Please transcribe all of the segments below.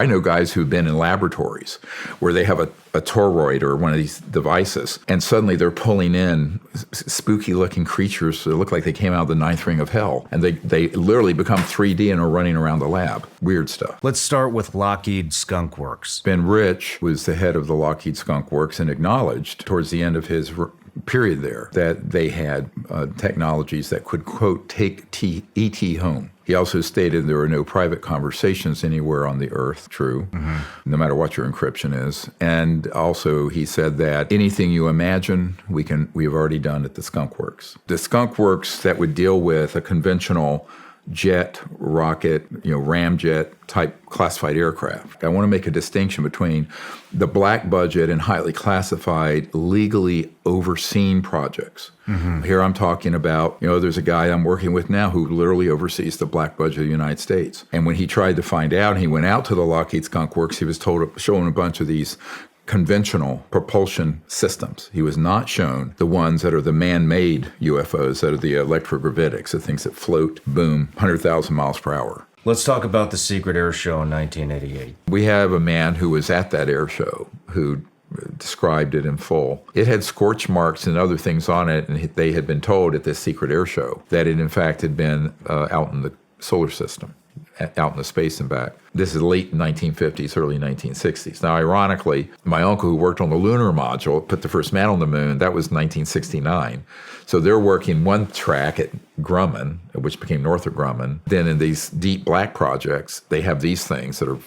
I know guys who've been in laboratories where they have a toroid or one of these devices, and suddenly they're pulling in spooky-looking creatures that look like they came out of the ninth ring of hell, and they literally become 3D and are running around the lab. Weird stuff. Let's start with Lockheed Skunkworks. Ben Rich was the head of the Lockheed Skunkworks and acknowledged towards the end of his period there that they had technologies that could, quote, take ET home. He also stated there are no private conversations anywhere on the earth, true, no matter what your encryption is. And also he said that anything you imagine, we have already done at the Skunkworks. The Skunkworks that would deal with a conventional jet, rocket, ramjet type classified aircraft. I want to make a distinction between the black budget and highly classified, legally overseen projects. Here I'm talking about, there's a guy I'm working with now who literally oversees the black budget of the United States. And when he tried to find out, he went out to the Lockheed Skunkworks, he was shown a bunch of these conventional propulsion systems. He was not shown the ones that are the man-made UFOs, that are the electrogravitics, the things that float, boom, 100,000 miles per hour. Let's talk about the secret air show in 1988. We have a man who was at that air show who described it in full. It had scorch marks and other things on it, and they had been told at this secret air show that it in fact had been out in the solar system, out in the space and back. This is late 1950s, early 1960s. Now, ironically, my uncle who worked on the lunar module, put the first man on the moon, that was 1969. So they're working one track at Grumman, which became Northrop Grumman. Then in these deep black projects, they have these things that are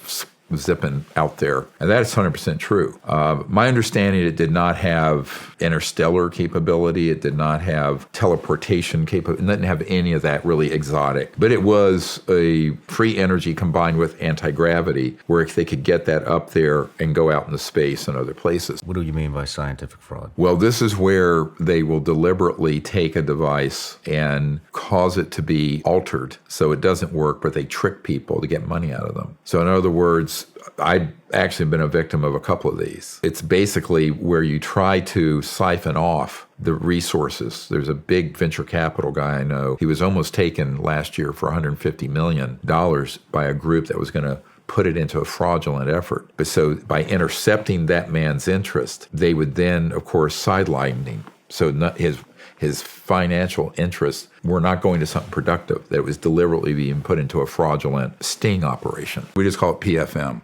zipping out there. And that is 100% true. My understanding, it did not have interstellar capability. It did not have teleportation capability. It didn't have any of that really exotic. But it was a free energy combined with anti-gravity, where they could get that up there and go out into space and other places. What do you mean by scientific fraud? Well, this is where they will deliberately take a device and cause it to be altered so it doesn't work, but they trick people to get money out of them. So in other words, I've actually been a victim of a couple of these. It's basically where you try to siphon off the resources. There's a big venture capital guy I know. He was almost taken last year for $150 million by a group that was going to put it into a fraudulent effort. But so by intercepting that man's interest, they would then, of course, sideline him. So his financial interests were not going to something productive. That was deliberately being put into a fraudulent sting operation. We just call it PFM,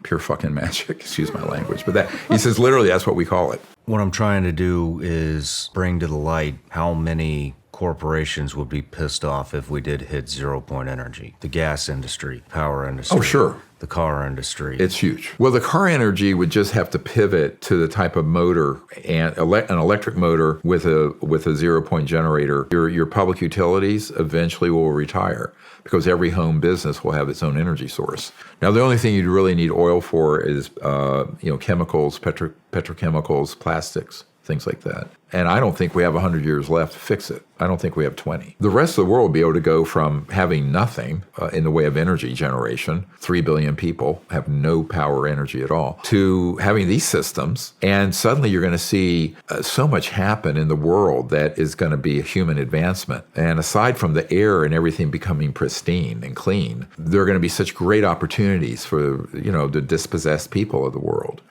pure fucking magic, excuse my language. But he says literally that's what we call it. What I'm trying to do is bring to the light how many corporations would be pissed off if we did hit 0-point energy. The gas industry, power industry. Oh, sure. The car industry. It's huge. Well, the car energy would just have to pivot to the type of motor, and an electric motor with a 0-point generator. Your public utilities eventually will retire because every home business will have its own energy source. Now, the only thing you'd really need oil for is chemicals, petrochemicals, plastics, things like that. And I don't think we have 100 years left to fix it. I don't think we have 20. The rest of the world will be able to go from having nothing in the way of energy generation, 3 billion people have no power energy at all, to having these systems. And suddenly you're going to see so much happen in the world that is going to be a human advancement. And aside from the air and everything becoming pristine and clean, there are going to be such great opportunities for, the dispossessed people of the world.